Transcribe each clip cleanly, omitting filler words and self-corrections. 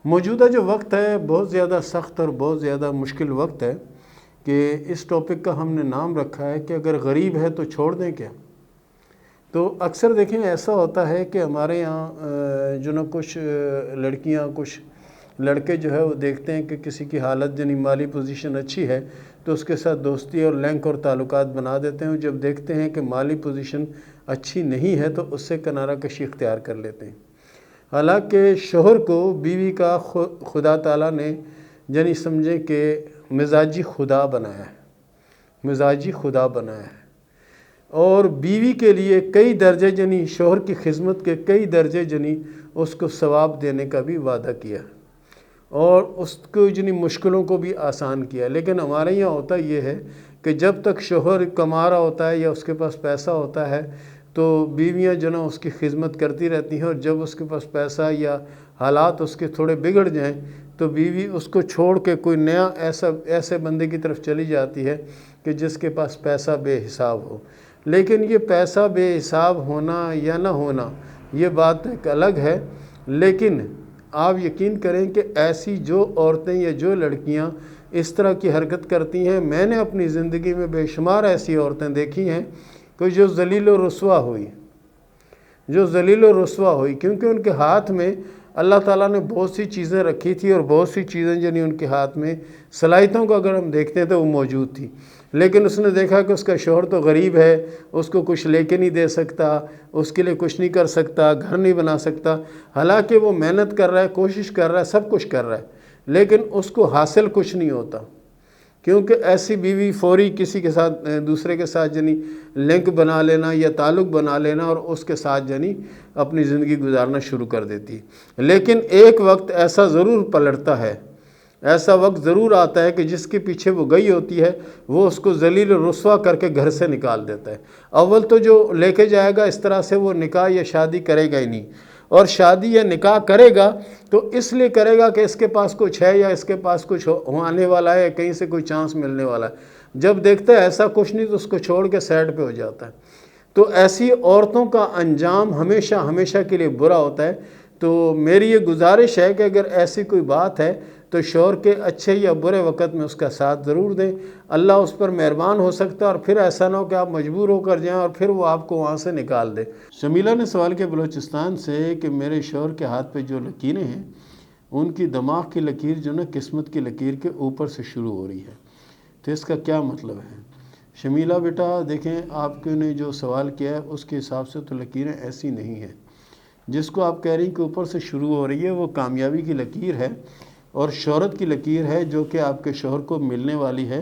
موجودہ جو وقت ہے بہت زیادہ سخت اور بہت زیادہ مشکل وقت ہے کہ اس ٹاپک کا ہم نے نام رکھا ہے کہ اگر غریب ہے تو چھوڑ دیں کیا؟ تو اکثر دیکھیں ایسا ہوتا ہے کہ ہمارے یہاں جو نا کچھ لڑکیاں کچھ لڑکے جو ہے وہ دیکھتے ہیں کہ کسی کی حالت یعنی مالی پوزیشن اچھی ہے تو اس کے ساتھ دوستی اور لنک اور تعلقات بنا دیتے ہیں، اور جب دیکھتے ہیں کہ مالی پوزیشن اچھی نہیں ہے تو اس سے کنارہ کشی اختیار کر لیتے ہیں۔ حالانکہ شوہر کو بیوی کا خدا تعالیٰ نے یعنی سمجھیں کہ مزاجی خدا بنایا ہے، مزاجی خدا بنایا ہے، اور بیوی کے لیے کئی درجے یعنی شوہر کی خدمت کے کئی درجے یعنی اس کو ثواب دینے کا بھی وعدہ کیا اور اس کو یعنی مشکلوں کو بھی آسان کیا۔ لیکن ہمارے یہاں ہوتا یہ ہے کہ جب تک شوہر کما رہا ہوتا ہے یا اس کے پاس پیسہ ہوتا ہے تو بیویاں جو نا اس کی خدمت کرتی رہتی ہیں، اور جب اس کے پاس پیسہ یا حالات اس کے تھوڑے بگڑ جائیں تو بیوی اس کو چھوڑ کے کوئی نیا ایسے بندے کی طرف چلی جاتی ہے کہ جس کے پاس پیسہ بے حساب ہو۔ لیکن یہ پیسہ بے حساب ہونا یا نہ ہونا یہ بات ایک الگ ہے، لیکن آپ یقین کریں کہ ایسی جو عورتیں یا جو لڑکیاں اس طرح کی حرکت کرتی ہیں، میں نے اپنی زندگی میں بے شمار ایسی عورتیں دیکھی ہیں کہ جو ذلیل و رسوا ہوئی، کیونکہ ان کے ہاتھ میں اللہ تعالیٰ نے بہت سی چیزیں رکھی تھی، اور بہت سی چیزیں یعنی ان کے ہاتھ میں صلاحیتوں کو اگر ہم دیکھتے ہیں تو وہ موجود تھی، لیکن اس نے دیکھا کہ اس کا شوہر تو غریب ہے، اس کو کچھ لے کے نہیں دے سکتا، اس کے لیے کچھ نہیں کر سکتا، گھر نہیں بنا سکتا، حالانکہ وہ محنت کر رہا ہے، کوشش کر رہا ہے، سب کچھ کر رہا ہے، لیکن اس کو حاصل کچھ نہیں ہوتا، کیونکہ ایسی بیوی فوری کسی کے ساتھ دوسرے کے ساتھ یعنی لنک بنا لینا یا تعلق بنا لینا اور اس کے ساتھ یعنی اپنی زندگی گزارنا شروع کر دیتی ہے۔ لیکن ایک وقت ایسا ضرور پلٹتا ہے، ایسا وقت ضرور آتا ہے کہ جس کے پیچھے وہ گئی ہوتی ہے وہ اس کو ذلیل و رسوا کر کے گھر سے نکال دیتا ہے۔ اول تو جو لے کے جائے گا اس طرح سے وہ نکاح یا شادی کرے گا ہی نہیں، اور شادی یا نکاح کرے گا تو اس لیے کرے گا کہ اس کے پاس کچھ ہے یا اس کے پاس کچھ آنے والا ہے یا کہیں سے کوئی چانس ملنے والا ہے۔ جب دیکھتا ہے ایسا کچھ نہیں تو اس کو چھوڑ کے سائڈ پہ ہو جاتا ہے۔ تو ایسی عورتوں کا انجام ہمیشہ کے لیے برا ہوتا ہے۔ تو میری یہ گزارش ہے کہ اگر ایسی کوئی بات ہے تو شوہر کے اچھے یا برے وقت میں اس کا ساتھ ضرور دیں، اللہ اس پر مہربان ہو سکتا ہے، اور پھر ایسا نہ ہو کہ آپ مجبور ہو کر جائیں اور پھر وہ آپ کو وہاں سے نکال دے۔ شمیلہ نے سوال کیا بلوچستان سے کہ میرے شوہر کے ہاتھ پہ جو لکیریں ہیں ان کی دماغ کی لکیر جو نا قسمت کی لکیر کے اوپر سے شروع ہو رہی ہے، تو اس کا کیا مطلب ہے؟ شمیلہ بیٹا دیکھیں، آپ نے جو سوال کیا ہے اس کے حساب سے تو لکیریں ایسی نہیں ہیں۔ جس کو آپ کہہ رہی ہیں کہ اوپر سے شروع ہو رہی ہے وہ کامیابی کی لکیر ہے اور شہرت کی لکیر ہے، جو کہ آپ کے شوہر کو ملنے والی ہے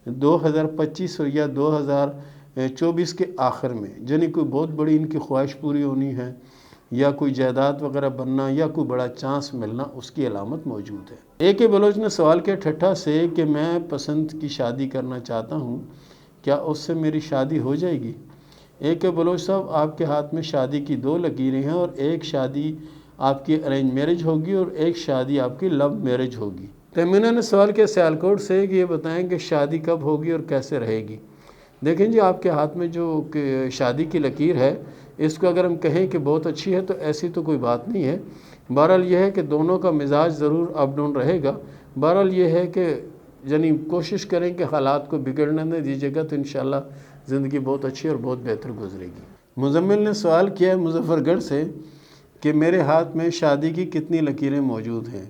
2025 یا 2024 کے آخر میں، یعنی کوئی بہت بڑی ان کی خواہش پوری ہونی ہے یا کوئی جائیداد وغیرہ بننا یا کوئی بڑا چانس ملنا، اس کی علامت موجود ہے۔ ایک بلوچ نے سوال کیا ٹھٹھا سے کہ میں پسند کی شادی کرنا چاہتا ہوں، کیا اس سے میری شادی ہو جائے گی؟ ایک بلوچ صاحب، آپ کے ہاتھ میں شادی کی دو لکیریں ہیں، اور ایک شادی آپ کی ارینج میرج ہوگی اور ایک شادی آپ کی لو میرج ہوگی۔ تیمینہ نے سوال کیا سیالکوٹ سے کہ یہ بتائیں کہ شادی کب ہوگی اور کیسے رہے گی؟ دیکھیں جی، آپ کے ہاتھ میں جو شادی کی لکیر ہے اس کو اگر ہم کہیں کہ بہت اچھی ہے تو ایسی تو کوئی بات نہیں ہے۔ بہرحال یہ ہے کہ دونوں کا مزاج ضرور اپ ڈاؤن رہے گا۔ بہرحال یہ ہے کہ یعنی کوشش کریں کہ حالات کو بگڑنے نہ دیجیے گا تو انشاءاللہ زندگی بہت اچھی اور بہت بہتر گزرے گی۔ مزمل نے سوال کیا ہے مظفر گڑھ سے کہ میرے ہاتھ میں شادی کی کتنی لکیریں موجود ہیں؟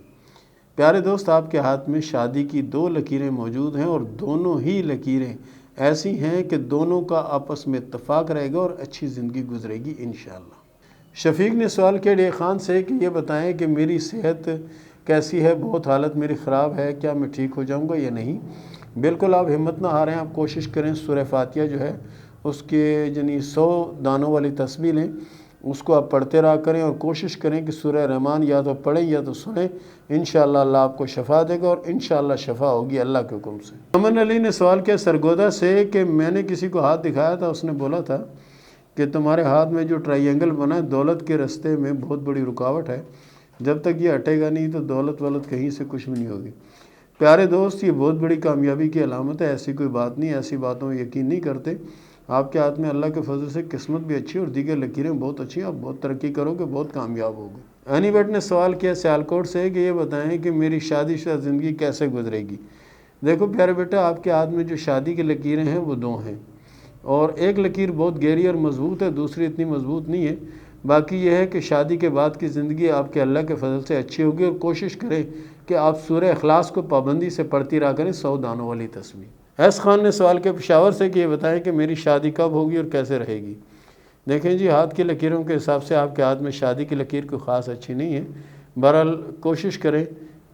پیارے دوست، آپ کے ہاتھ میں شادی کی دو لکیریں موجود ہیں، اور دونوں ہی لکیریں ایسی ہیں کہ دونوں کا آپس میں اتفاق رہے گا اور اچھی زندگی گزرے گی انشاءاللہ۔ شفیق نے سوال کیا ڈے خان سے کہ یہ بتائیں کہ میری صحت کیسی ہے، بہت حالت میری خراب ہے، کیا میں ٹھیک ہو جاؤں گا یا نہیں؟ بالکل آپ ہمت نہ ہاریں، آپ کوشش کریں سورہ فاتحہ جو ہے اس کے یعنی 100 دانوں والی تسبیح لیں، اس کو آپ پڑھتے رہا کریں، اور کوشش کریں کہ سورہ رحمان یا تو پڑھیں یا تو سنیں، انشاءاللہ اللہ آپ کو شفا دے گا، اور انشاءاللہ شفا ہوگی اللہ کے حکم سے۔ امن علی نے سوال کیا سرگودا سے کہ میں نے کسی کو ہاتھ دکھایا تھا، اس نے بولا تھا کہ تمہارے ہاتھ میں جو ٹرائی اینگل بنا ہے دولت کے رستے میں بہت بڑی رکاوٹ ہے، جب تک یہ ہٹے گا نہیں تو دولت کہیں سے کچھ بھی نہیں ہوگی۔ پیارے دوست، یہ بہت بڑی کامیابی کی علامت ہے، ایسی کوئی بات نہیں، ایسی باتوں میں یقین نہیں کرتے۔ آپ کے ہاتھ میں اللہ کے فضل سے قسمت بھی اچھی اور دیگر لکیریں بہت اچھی ہیں، آپ بہت ترقی کرو گے، بہت کامیاب ہوگے۔ اینی بٹ نے سوال کیا سیالکوٹ سے کہ یہ بتائیں کہ میری شادی شدہ زندگی کیسے گزرے گی۔ دیکھو پیارے بیٹا، آپ کے ہاتھ میں جو شادی کی لکیریں ہیں وہ دو ہیں، اور ایک لکیر بہت گہری اور مضبوط ہے، دوسری اتنی مضبوط نہیں ہے۔ باقی یہ ہے کہ شادی کے بعد کی زندگی آپ کے اللہ کے فضل سے اچھی ہوگی، اور کوشش کریں کہ آپ سورہ اخلاص کو پابندی سے پڑھتی رہا کریں، 100 دانوں والی تسبیح۔ ایس خان نے سوال کیا پشاور سے کہ یہ بتائیں کہ میری شادی کب ہوگی اور کیسے رہے گی۔ دیکھیں جی، ہاتھ کی لکیروں کے حساب سے آپ کے ہاتھ میں شادی کی لکیر کوئی خاص اچھی نہیں ہے۔ بہرحال کوشش کریں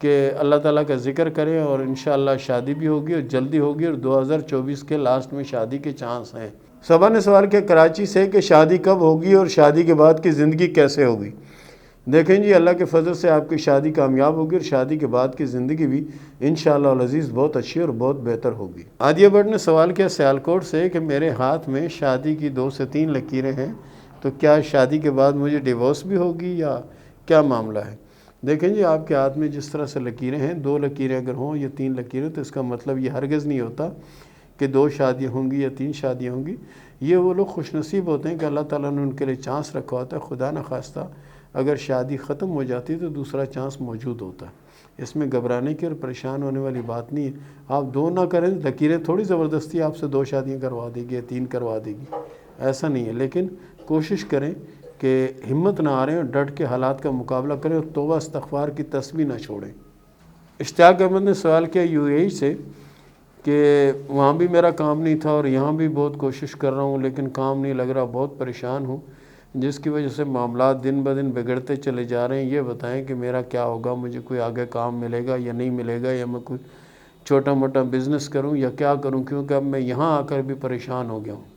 کہ اللہ تعالیٰ کا ذکر کریں، اور انشاءاللہ شادی بھی ہوگی اور جلدی ہوگی، اور 2024 کے لاسٹ میں شادی کے چانس ہیں۔ صبا نے سوال کیا کراچی سے کہ شادی کب ہوگی اور شادی کے بعد کی زندگی کیسے ہوگی۔ دیکھیں جی، اللہ کے فضل سے آپ کی شادی کامیاب ہوگی، اور شادی کے بعد کی زندگی بھی انشاءاللہ العزیز بہت اچھی اور بہت بہتر ہوگی۔ عادیہ بٹ نے سوال کیا سیالکوٹ سے کہ میرے ہاتھ میں شادی کی 2 سے 3 لکیریں ہیں، تو کیا شادی کے بعد مجھے ڈیورس بھی ہوگی یا کیا معاملہ ہے۔ دیکھیں جی، آپ کے ہاتھ میں جس طرح سے لکیریں ہیں، 2 لکیریں اگر ہوں یا 3 لکیریں، تو اس کا مطلب یہ ہرگز نہیں ہوتا کہ 2 شادیاں ہوں گی یا 3 شادیاں ہوں گی۔ یہ وہ لوگ خوش نصیب ہوتے ہیں کہ اللہ تعالیٰ نے ان کے لیے چانس رکھا ہوتا ہے۔ خدا نخواستہ اگر شادی ختم ہو جاتی ہے تو دوسرا چانس موجود ہوتا ہے، اس میں گھبرانے کی اور پریشان ہونے والی بات نہیں ہے۔ آپ 2 نہ کریں، لکیریں تھوڑی زبردستی آپ سے 2 شادیاں کروا دے گی یا 3 کروا دے گی، ایسا نہیں ہے۔ لیکن کوشش کریں کہ ہمت نہ ہاریں اور ڈٹ کے حالات کا مقابلہ کریں، اور توبہ استغفار کی تسبیح نہ چھوڑیں۔ اشتیاق احمد نے سوال کیا UAE سے کہ وہاں بھی میرا کام نہیں تھا اور یہاں بھی بہت کوشش کر رہا ہوں لیکن کام نہیں لگ رہا، بہت پریشان ہوں، جس کی وجہ سے معاملات دن بدن بگڑتے چلے جا رہے ہیں۔ یہ بتائیں کہ میرا کیا ہوگا، مجھے کوئی آگے کام ملے گا یا نہیں ملے گا، یا میں کوئی چھوٹا موٹا بزنس کروں یا کیا کروں، کیونکہ اب میں یہاں آ کر بھی پریشان ہو گیا ہوں۔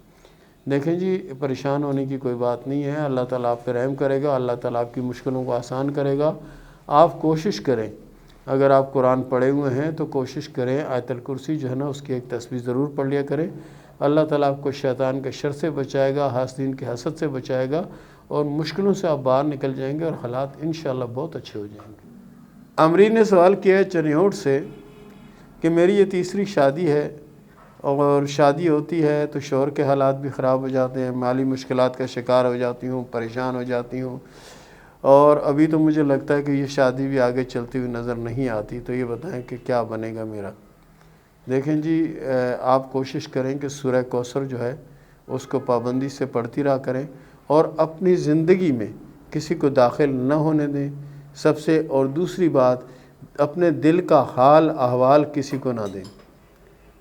دیکھیں جی، پریشان ہونے کی کوئی بات نہیں ہے، اللہ تعالیٰ آپ پہ رحم کرے گا، اللہ تعالیٰ آپ کی مشکلوں کو آسان کرے گا۔ آپ کوشش کریں، اگر آپ قرآن پڑھے ہوئے ہیں تو کوشش کریں آیت الکرسی جو ہے نا، اس کی ایک تصویر ضرور پڑھ لیا کریں۔ اللہ تعالیٰ آپ کو شیطان کے شر سے بچائے گا، حاسدین کے حسد سے بچائے گا، اور مشکلوں سے آپ باہر نکل جائیں گے اور حالات انشاءاللہ بہت اچھے ہو جائیں گے۔ امرین نے سوال کیا ہے چنیوٹ سے کہ میری یہ تیسری شادی ہے، اور شادی ہوتی ہے تو شوہر کے حالات بھی خراب ہو جاتے ہیں، مالی مشکلات کا شکار ہو جاتی ہوں، پریشان ہو جاتی ہوں، اور ابھی تو مجھے لگتا ہے کہ یہ شادی بھی آگے چلتی ہوئی نظر نہیں آتی، تو یہ بتائیں کہ کیا بنے گا میرا۔ دیکھیں جی، آپ کوشش کریں کہ سورہ کوثر جو ہے اس کو پابندی سے پڑھتی رہا کریں، اور اپنی زندگی میں کسی کو داخل نہ ہونے دیں سب سے، اور دوسری بات اپنے دل کا حال احوال کسی کو نہ دیں۔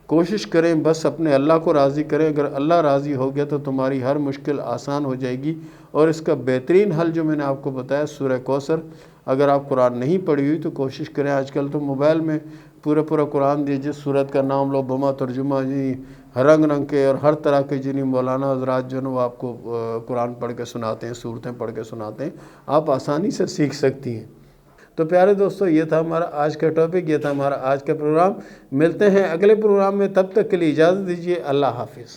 کوشش کریں بس اپنے اللہ کو راضی کریں، اگر اللہ راضی ہو گیا تو تمہاری ہر مشکل آسان ہو جائے گی، اور اس کا بہترین حل جو میں نے آپ کو بتایا سورہ کوثر، اگر آپ قرآن نہیں پڑھی ہوئی تو کوشش کریں۔ آج کل تو موبائل میں پورا قرآن دی، جس صورت کا نام لو بما ترجمہ جی، رنگ رنگ کے اور ہر طرح کے جنہیں مولانا حضرات جو ہے وہ آپ کو قرآن پڑھ کے سناتے ہیں، صورتیں پڑھ کے سناتے ہیں، آپ آسانی سے سیکھ سکتی ہیں۔ تو پیارے دوستو، یہ تھا ہمارا آج کا ٹاپک، یہ تھا ہمارا آج کا پروگرام۔ ملتے ہیں اگلے پروگرام میں، تب تک کے لیے اجازت دیجیے، اللہ حافظ۔